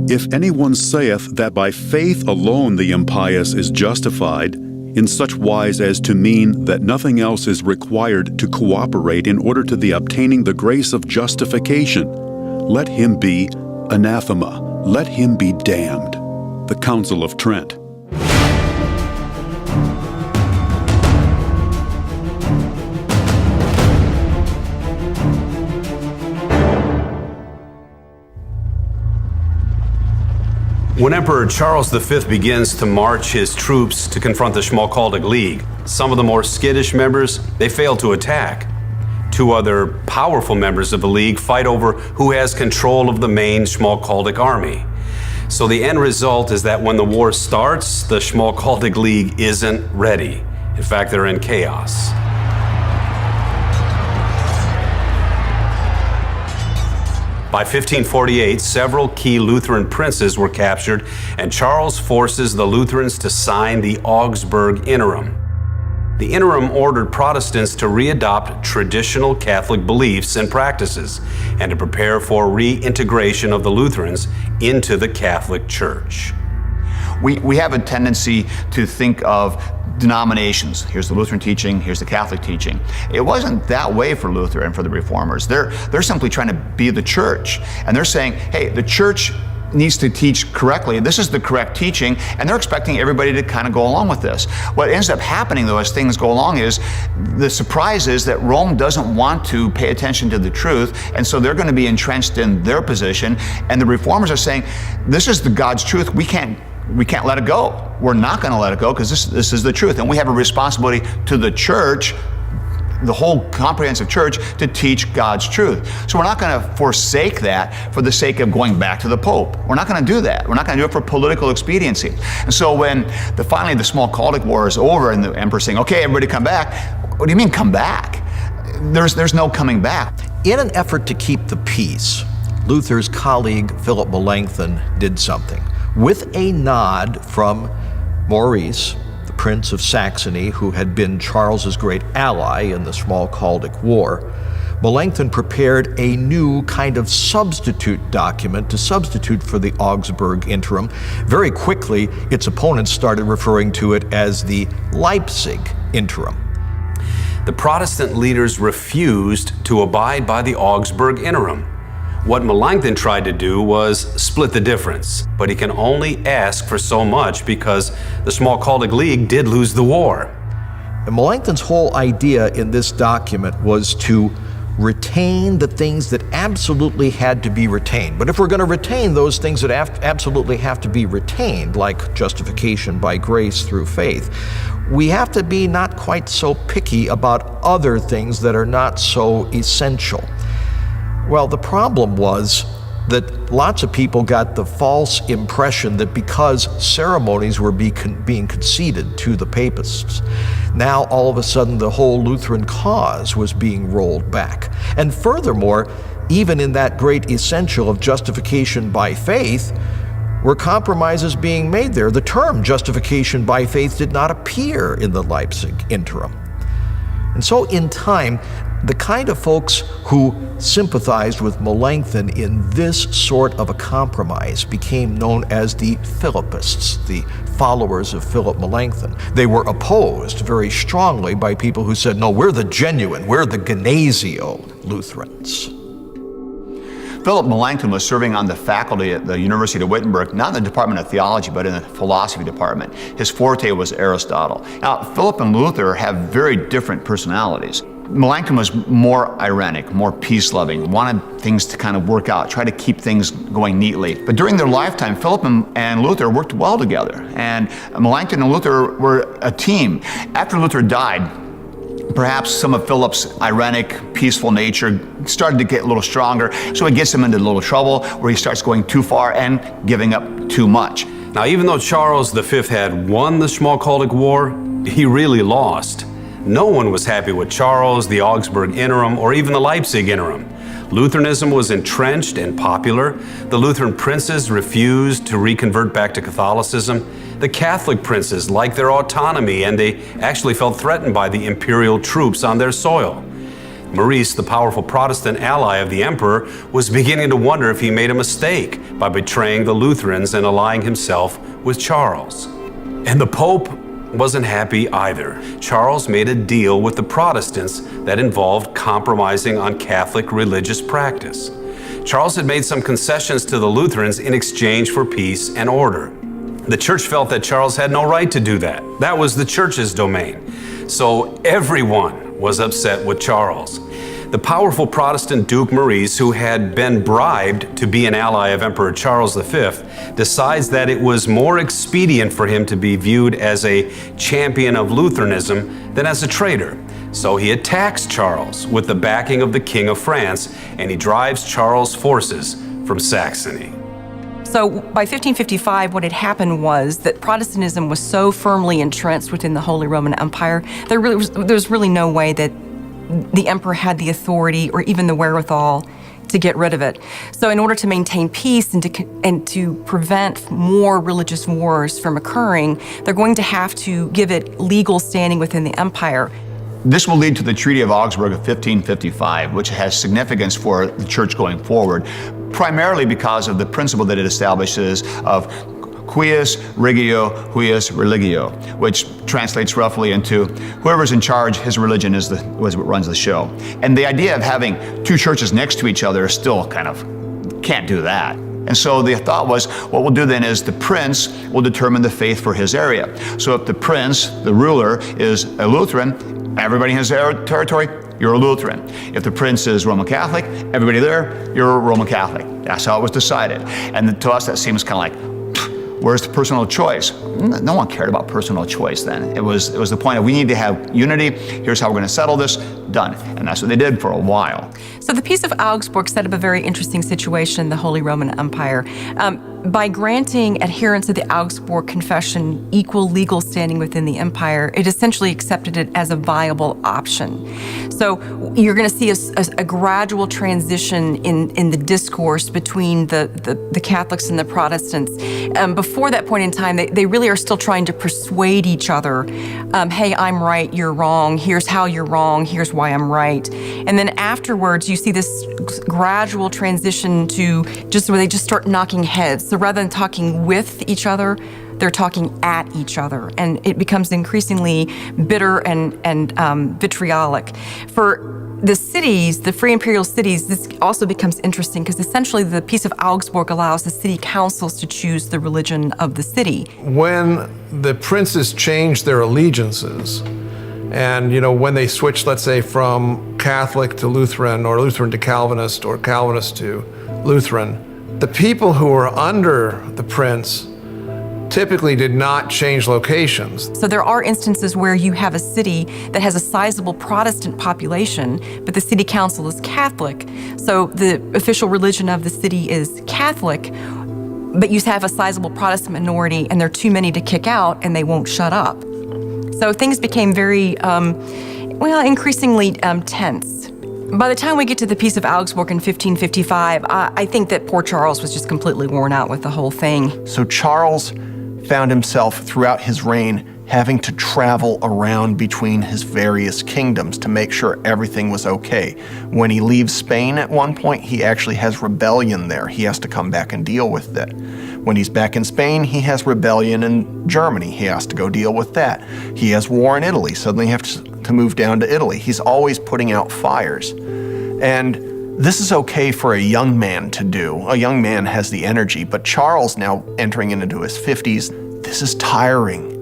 If anyone saith that by faith alone the impious is justified, in such wise as to mean that nothing else is required to cooperate in order to the obtaining the grace of justification, let him be anathema, let him be damned. The Council of Trent. When Emperor Charles V begins to march his troops to confront the Schmalkaldic League, some of the more skittish members, they fail to attack. Two other powerful members of the League fight over who has control of the main Schmalkaldic army. So the end result is that when the war starts, the Schmalkaldic League isn't ready. In fact, they're in chaos. By 1548, several key Lutheran princes were captured, and Charles forces the Lutherans to sign the Augsburg Interim. The Interim ordered Protestants to readopt traditional Catholic beliefs and practices, and to prepare for reintegration of the Lutherans into the Catholic Church. We have a tendency to think of denominations. Here's the Lutheran teaching, here's the Catholic teaching. It wasn't that way for Luther and for the Reformers. They're simply trying to be the church. And they're saying, hey, the church needs to teach correctly. This is the correct teaching, and they're expecting everybody to kind of go along with this. What ends up happening, though, as things go along is, the surprise is that Rome doesn't want to pay attention to the truth, and so they're going to be entrenched in their position, and the Reformers are saying, this is the God's truth. We can't let it go. We're not going to let it go because this is the truth. And we have a responsibility to the church, the whole comprehensive church, to teach God's truth. So we're not going to forsake that for the sake of going back to the Pope. We're not going to do that. We're not going to do it for political expediency. And so when finally the Schmalkaldic War is over and the emperor's saying, okay, everybody come back. What do you mean come back? There's no coming back. In an effort to keep the peace, Luther's colleague Philip Melanchthon did something. With a nod from Maurice, the Prince of Saxony, who had been Charles's great ally in the Schmalkaldic War, Melanchthon prepared a new kind of substitute document to substitute for the Augsburg Interim. Very quickly, its opponents started referring to it as the Leipzig Interim. The Protestant leaders refused to abide by the Augsburg Interim. What Melanchthon tried to do was split the difference, but he can only ask for so much because the Schmalkaldic League did lose the war. And Melanchthon's whole idea in this document was to retain the things that absolutely had to be retained. But if we're going to retain those things that absolutely have to be retained, like justification by grace through faith, we have to be not quite so picky about other things that are not so essential. Well, the problem was that lots of people got the false impression that because ceremonies were being conceded to the papists, now all of a sudden the whole Lutheran cause was being rolled back. And furthermore, even in that great essential of justification by faith, were compromises being made there. The term justification by faith did not appear in the Leipzig Interim. And so in time, the kind of folks who sympathized with Melanchthon in this sort of a compromise became known as the Philippists, the followers of Philip Melanchthon. They were opposed very strongly by people who said, no, we're the genuine, we're the Gnasio Lutherans. Philip Melanchthon was serving on the faculty at the University of Wittenberg, not in the Department of Theology, but in the philosophy department. His forte was Aristotle. Now, Philip and Luther have very different personalities. Melanchthon was more irenic, more peace-loving, wanted things to kind of work out, try to keep things going neatly. But during their lifetime, Philip and Luther worked well together, and Melanchthon and Luther were a team. After Luther died, perhaps some of Philip's ironic, peaceful nature started to get a little stronger, so it gets him into a little trouble where he starts going too far and giving up too much. Now, even though Charles V had won the Schmalkaldic War, he really lost. No one was happy with Charles, the Augsburg Interim, or even the Leipzig Interim. Lutheranism was entrenched and popular. The Lutheran princes refused to reconvert back to Catholicism. The Catholic princes liked their autonomy, and they actually felt threatened by the imperial troops on their soil. Maurice, the powerful Protestant ally of the emperor, was beginning to wonder if he made a mistake by betraying the Lutherans and allying himself with Charles. And the Pope wasn't happy either. Charles made a deal with the Protestants that involved compromising on Catholic religious practice. Charles had made some concessions to the Lutherans in exchange for peace and order. The church felt that Charles had no right to do that. That was the church's domain. So everyone was upset with Charles. The powerful Protestant Duke Maurice, who had been bribed to be an ally of Emperor Charles V, decides that it was more expedient for him to be viewed as a champion of Lutheranism than as a traitor. So he attacks Charles with the backing of the King of France, and he drives Charles' forces from Saxony. So by 1555, what had happened was that Protestantism was so firmly entrenched within the Holy Roman Empire, there was really no way that the emperor had the authority or even the wherewithal to get rid of it. So in order to maintain peace and to prevent more religious wars from occurring, they're going to have to give it legal standing within the empire. This will lead to the Treaty of Augsburg of 1555, which has significance for the church going forward, primarily because of the principle that it establishes of cuius regio, huius religio, which translates roughly into whoever's in charge, his religion is what runs the show. And the idea of having two churches next to each other is still kind of, can't do that. And so the thought was, what we'll do then is the prince will determine the faith for his area. So if the prince, the ruler, is a Lutheran, everybody in his territory, you're a Lutheran. If the prince is Roman Catholic, everybody there, you're a Roman Catholic. That's how it was decided. And to us, that seems kind of like, where's the personal choice? No one cared about personal choice then. It was the point of, we need to have unity. Here's how we're going to settle this. Done. And that's what they did for a while. So the Peace of Augsburg set up a very interesting situation in the Holy Roman Empire. By granting adherents of the Augsburg Confession equal legal standing within the empire, it essentially accepted it as a viable option. So you're going to see a gradual transition in the discourse between the Catholics and the Protestants. Before that point in time, they really are still trying to persuade each other, hey, I'm right, you're wrong, here's how you're wrong, here's why I'm right. And then afterwards, you see this gradual transition to just where they just start knocking heads. So rather than talking with each other, they're talking at each other, and it becomes increasingly bitter and vitriolic. For the cities, the free imperial cities, this also becomes interesting because essentially the Peace of Augsburg allows the city councils to choose the religion of the city. When the princes changed their allegiances, and when they switched, let's say, from Catholic to Lutheran, or Lutheran to Calvinist, or Calvinist to Lutheran, the people who were under the prince typically did not change locations. So there are instances where you have a city that has a sizable Protestant population, but the city council is Catholic. So the official religion of the city is Catholic, but you have a sizable Protestant minority and there are too many to kick out and they won't shut up. So things became very, increasingly tense. By the time we get to the Peace of Augsburg in 1555, I think that poor Charles was just completely worn out with the whole thing. So Charles found himself throughout his reign having to travel around between his various kingdoms to make sure everything was okay. When he leaves Spain at one point, he actually has rebellion there. He has to come back and deal with it. When he's back in Spain, he has rebellion in Germany. He has to go deal with that. He has war in Italy. Suddenly he has to move down to Italy. He's always putting out fires. And this is okay for a young man to do. A young man has the energy, but Charles, now entering into his 50s, this is tiring.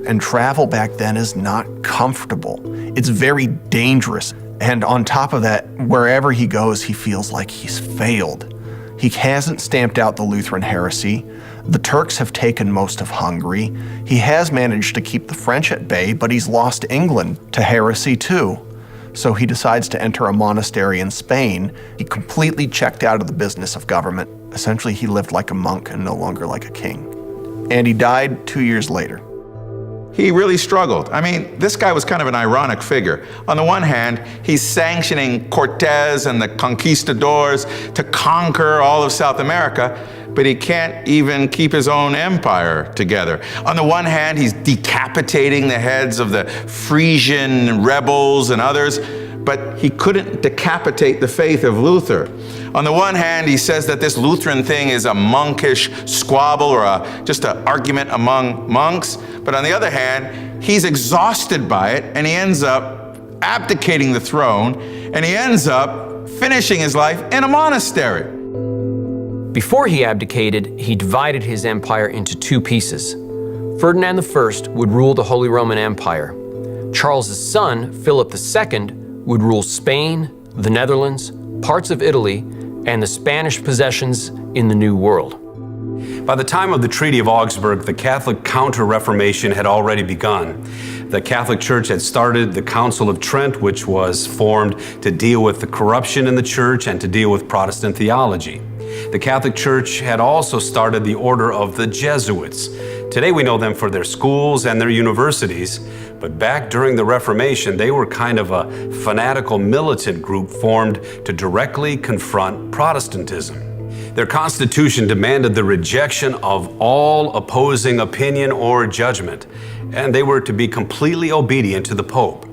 And travel back then is not comfortable. It's very dangerous. And on top of that, wherever he goes, he feels like he's failed. He hasn't stamped out the Lutheran heresy. The Turks have taken most of Hungary. He has managed to keep the French at bay, but he's lost England to heresy too. So he decides to enter a monastery in Spain. He completely checked out of the business of government. Essentially, he lived like a monk and no longer like a king. And he died 2 years later. He really struggled. I mean, this guy was kind of an ironic figure. On the one hand, he's sanctioning Cortez and the conquistadors to conquer all of South America, but he can't even keep his own empire together. On the one hand, he's decapitating the heads of the Frisian rebels and others, but he couldn't decapitate the faith of Luther. On the one hand, he says that this Lutheran thing is a monkish squabble or just an argument among monks, but on the other hand, he's exhausted by it, and he ends up abdicating the throne, and he ends up finishing his life in a monastery. Before he abdicated, he divided his empire into two pieces. Ferdinand I would rule the Holy Roman Empire. Charles's son, Philip II, would rule Spain, the Netherlands, parts of Italy, and the Spanish possessions in the New World. By the time of the Treaty of Augsburg, the Catholic Counter-Reformation had already begun. The Catholic Church had started the Council of Trent, which was formed to deal with the corruption in the Church and to deal with Protestant theology. The Catholic Church had also started the Order of the Jesuits. Today we know them for their schools and their universities, but back during the Reformation, they were kind of a fanatical militant group formed to directly confront Protestantism. Their constitution demanded the rejection of all opposing opinion or judgment, and they were to be completely obedient to the Pope.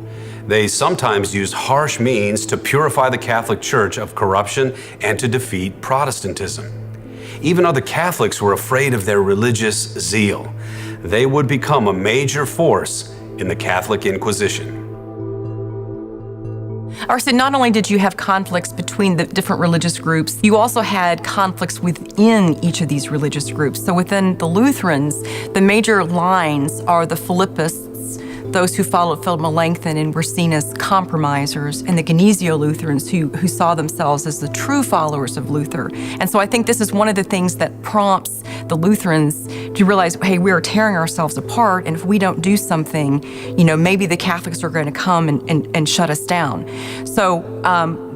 They sometimes used harsh means to purify the Catholic Church of corruption and to defeat Protestantism. Even other Catholics were afraid of their religious zeal. They would become a major force in the Catholic Inquisition. So not only did you have conflicts between the different religious groups, you also had conflicts within each of these religious groups. So within the Lutherans, the major lines are the Philippists, those who followed Philip Melanchthon and were seen as compromisers, and the Gnesio-Lutherans who saw themselves as the true followers of Luther. And so I think this is one of the things that prompts the Lutherans to realize, hey, we are tearing ourselves apart, and if we don't do something, maybe the Catholics are going to come and shut us down. So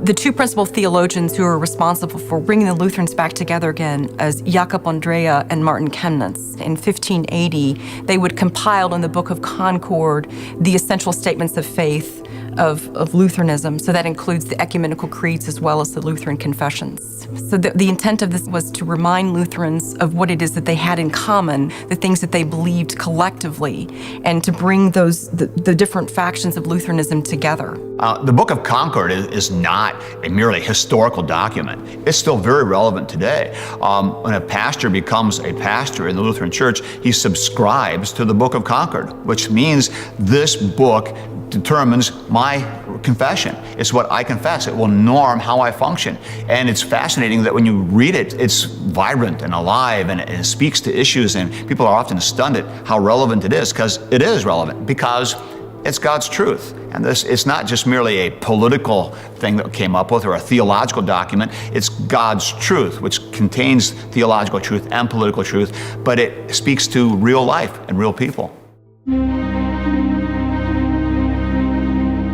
the two principal theologians who are responsible for bringing the Lutherans back together again as Jakob Andrea and Martin Chemnitz. In 1580, they would compile in the Book of Concord the essential statements of faith of Lutheranism. So that includes the ecumenical creeds as well as the Lutheran confessions. So the intent of this was to remind Lutherans of what it is that they had in common, the things that they believed collectively, and to bring the different factions of Lutheranism together. The Book of Concord is not a merely historical document. It's still very relevant today. When a pastor becomes a pastor in the Lutheran Church, he subscribes to the Book of Concord, which means this book determines my confession. It's what I confess. It will norm how I function. And it's fascinating that when you read it, it's vibrant and alive, and it speaks to issues, and people are often stunned at how relevant it is, because it is relevant, because it's God's truth. And it's not just merely a political thing that came up with or a theological document. It's God's truth, which contains theological truth and political truth, but it speaks to real life and real people.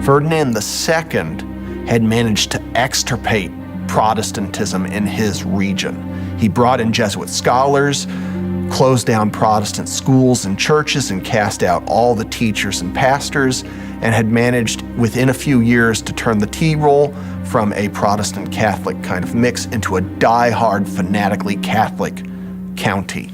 Ferdinand II had managed to extirpate Protestantism in his region. He brought in Jesuit scholars, closed down Protestant schools and churches, and cast out all the teachers and pastors, and had managed within a few years to turn the T-roll from a Protestant Catholic kind of mix into a die-hard, fanatically Catholic county.